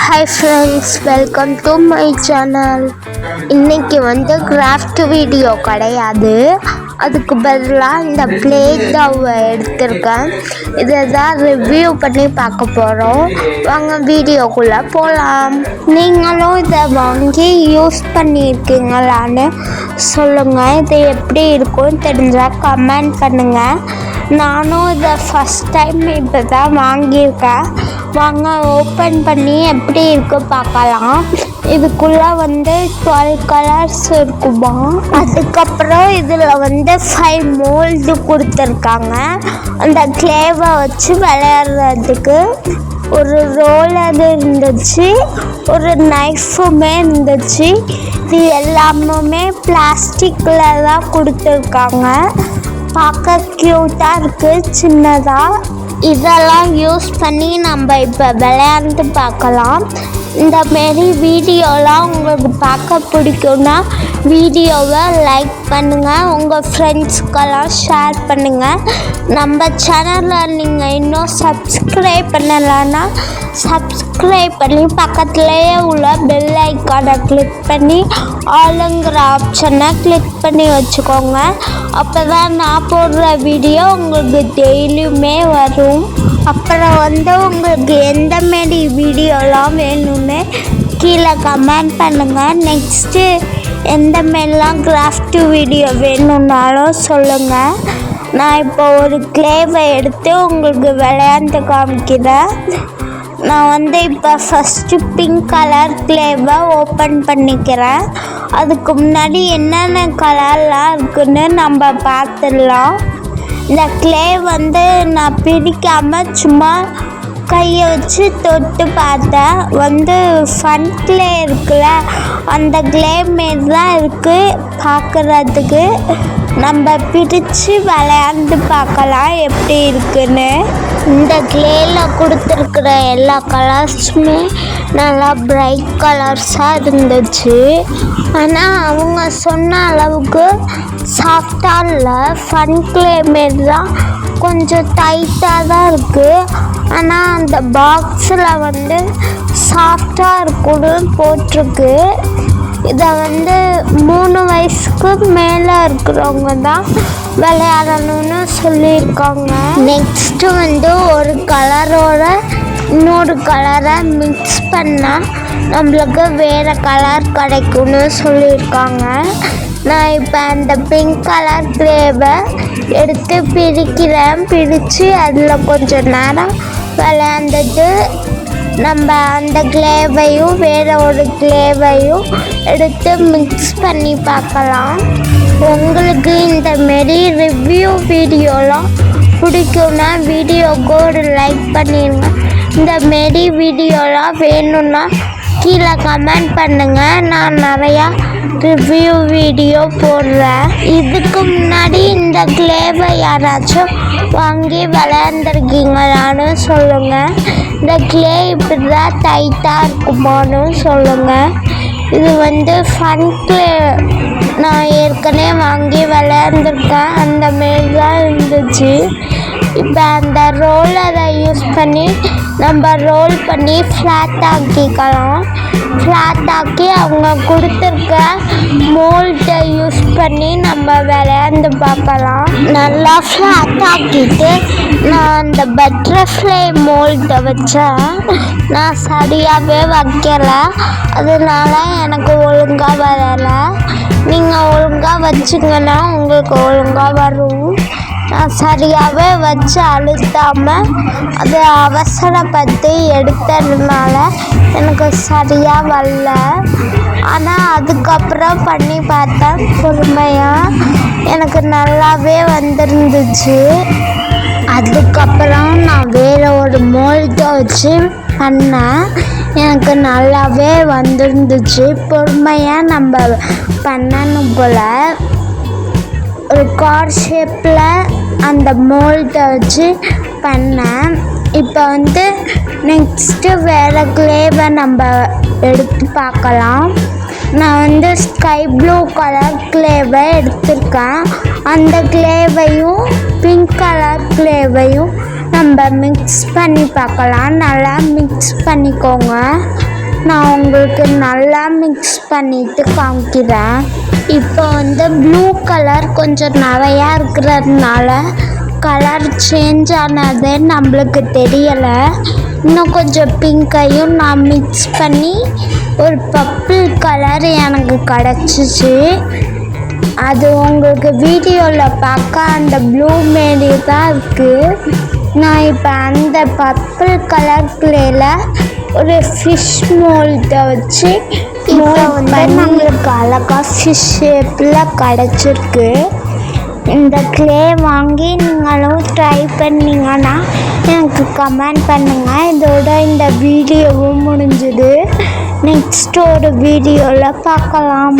Hi friends, welcome to my channel. இன்றைக்கி craft video கிடையாது, அதுக்கு பதிலாக இந்த பிளேட்டாவை எடுத்திருக்கேன். இதை தான் ரிவ்யூ பண்ணி பார்க்க போகிறோம். வாங்க வீடியோக்குள்ளே போகலாம். நீங்களும் இதை வாங்கி யூஸ் பண்ணியிருக்கீங்களான்னு சொல்லுங்கள். இது எப்படி இருக்கும்னு தெரிஞ்சால் கமெண்ட் பண்ணுங்கள். நானும் இதை ஃபஸ்ட் டைம் இப்போ தான் வாங்கியிருக்கேன். வாங்க ஓப்பன் பண்ணி எப்படி இருக்கு பார்க்கலாம். இதுக்குள்ளே 12 கலர்ஸ் இருக்குமா. அதுக்கப்புறம் இதில் 5 மோல்டு கொடுத்துருக்காங்க. அந்த கிளேவை வச்சு விளையாடுறதுக்கு ஒரு ரோலர் இருந்துச்சு, ஒரு நைஃபுமே இருந்துச்சு. இது எல்லாமே பிளாஸ்டிக்கில் தான் கொடுத்துருக்காங்க. பார்க்க க்யூட்டாக இருக்குது, சின்னதாக. இதெல்லாம் யூஸ் பண்ணி நம்ம இப்போ விளையாண்டு பார்க்கலாம். இந்தமாரி வீடியோலாம் உங்களுக்கு பார்க்க பிடிக்கும்னா வீடியோவை லைக் பண்ணுங்கள், உங்கள் ஃப்ரெண்ட்ஸ்க்கெல்லாம் ஷேர் பண்ணுங்கள். நம்ம சேனலில் நீங்கள் இன்னும் சப்ஸ்கிரைப் பண்ணலைன்னா சப்ஸ்கிரைப் பண்ணி பக்கத்துலேயே உள்ள பெல் ஐக்கானை கிளிக் பண்ணி ஆளுங்கிற ஆப்ஷனை கிளிக் பண்ணி வச்சுக்கோங்க. அப்போ தான் நான் போடுற வீடியோ உங்களுக்கு டெய்லியுமே வரும். அப்புறம் உங்களுக்கு எந்த மாரி வீடியோலாம் வேணும்னு கீழே கமெண்ட் பண்ணுங்கள். நெக்ஸ்ட்டு எந்த மாரிலாம் கிராஃப்ட் வீடியோ வேணும்னாலும் சொல்லுங்கள். நான் இப்போ ஒரு கிளேவை எடுத்து உங்களுக்கு விளையாண்டு காமிக்கிறேன். நான் இப்போ ஃபஸ்ட்டு பிங்க் கலர் கிளேவை ஓப்பன் பண்ணிக்கிறேன். அதுக்கு முன்னாடி என்னென்ன கலர்லாம் இருக்குன்னு நம்ம பார்த்துடலாம். இந்த கிளே நான் பிடிக்காமல் சும்மா கையை வச்சு தொட்டு பார்த்தேன். ஃபன் கிளே இருக்குல்ல, அந்த கிளே மாரி தான் இருக்குது பார்க்குறதுக்கு. நம்ம பிடிச்சு விளையாண்டு பார்க்கலாம் எப்படி இருக்குன்னு. இந்த கிளேயில் கொடுத்துருக்குற எல்லா கலர்ஸுமே நல்லா பிரைட் கலர்ஸாக இருந்துச்சு. ஆனால் அவங்க சொன்ன அளவுக்கு சாஃப்டாக இல்லை. ஃபன் கிளே மாரி தான், கொஞ்சம் டைட்டாக தான் இருக்குது. ஆனால் அந்த பாக்ஸில் சாஃப்டாக இருக்குன்னு போட்டிருக்கு. இதை 3 வயசுக்கு மேலே இருக்கிறவங்க தான் விளையாடணும்னு சொல்லியிருக்காங்க. நெக்ஸ்ட்டு ஒரு கலரோட இன்னொரு கலரை மிக்ஸ் பண்ணால் நம்மளுக்கு வேறு கலர் கிடைக்கும்னு சொல்லியிருக்காங்க. நான் இப்போ அந்த பிங்க் கலர் கிளேவை எடுத்து பிரித்து அதில் கொஞ்சம் நேரம் விளையாண்டுட்டு நம்ம அந்த கிளேவையும் வேறு ஒரு கிளேவையும் எடுத்து மிக்ஸ் பண்ணி பார்க்கலாம். உங்களுக்கு இந்த மாரி ரிவ்யூ வீடியோலாம் பிடிக்கும்னா வீடியோக்கு ஒரு லைக் பண்ணிடுங்க. இந்த மாரி வீடியோலாம் வேணும்னா கீழே கமெண்ட் பண்ணுங்கள். நான் நிறையா ரிவ்யூ வீடியோ போடுறேன். இதுக்கு முன்னாடி இந்த கிளேவை யாராச்சும் வாங்கி விளையாண்டுருக்கீங்களான்னு சொல்லுங்கள். இந்த கிளே இப்படி தான் டைட்டாக இருக்குமான்னு சொல்லுங்கள். இது ஃபன் கிளே நான் ஏற்கனவே வாங்கி விளையாண்டுருக்கேன், அந்த மாரி தான் இருந்துச்சு. இப்போ அந்த ரோலரை யூஸ் பண்ணி நம்ம ரோல் பண்ணி ஃப்ளாட் ஆக்கிக்கலாம். ஃப்ளாட் ஆக்கி அவங்க கொடுத்துருக்க மோல்டை யூஸ் பண்ணி நம்ம விளையாண்டு பார்க்கலாம். நல்லா ஃப்ளாட் ஆக்கிட்டு நான் அந்த பட்டர்ஃப்ளை மோல்டை வச்சேன். நான் சரியாகவே வைக்கலை, அதனால எனக்கு ஒழுங்காக வரலை. நீங்கள் ஒழுங்காக வச்சிங்கன்னா உங்களுக்கு ஒழுங்காக வரும். நான் சரியாகவே வச்சு அழுத்தாமல் அது அவசரப்பட்டு எடுத்ததுனால எனக்கு சரியாக வரல. ஆனால் அதுக்கப்புறம் பண்ணி பார்த்தேன் பொறுமையாக, எனக்கு நல்லாவே வந்துருந்துச்சு. அதுக்கப்புறம் நான் வேறு ஒரு மோல்டை வச்சு பண்ணேன், எனக்கு நல்லாவே வந்துருந்துச்சு. பொறுமையாக நம்ம பண்ணணும் போல். ஒரு கார் ஷேப்பில் அந்த மோல்டை வச்சு பண்ணேன். இப்போ நெக்ஸ்ட்டு வேறு கிளேவை நம்ம எடுத்து பார்க்கலாம். நான் ஸ்கை ப்ளூ கலர் கிளேவை எடுத்திருக்கேன். அந்த கிளேவையும் பிங்க் கலர் கிளேவையும் நம்ம மிக்ஸ் பண்ணி பார்க்கலாம். நல்லா மிக்ஸ் பண்ணிக்கோங்க. நான் உங்களுக்கு நல்லா மிக்ஸ் பண்ணிட்டு காமிக்கிறேன். இப்போ ப்ளூ கலர் கொஞ்சம் நிறையா இருக்கிறதுனால கலர் சேஞ்ச் ஆனது நம்மளுக்கு தெரியலை. இன்னும் கொஞ்சம் பிங்கையும் நான் மிக்ஸ் பண்ணி ஒரு பர்பிள் கலர் எனக்கு கிடச்சிச்சு. அது உங்களுக்கு வீடியோவில் பார்க்க அந்த ப்ளூ மாரி தான் இருக்குது. நான் இப்போ அந்த பர்பிள் கலர் கிளேயில் ஒரு ஃபிஷ் மோல்டை வச்சு இப்போ நம்மளுக்கு அழகாக ஃபிஷ் ஷேப்பில் கிடச்சிருக்கு. இந்த கிளே வாங்கி நீங்களும் ட்ரை பண்ணிங்கன்னா எனக்கு கமெண்ட் பண்ணுங்கள். இதோட இந்த வீடியோவும் முடிஞ்சுது. நெக்ஸ்ட் ஒரு வீடியோவில் பார்க்கலாம்.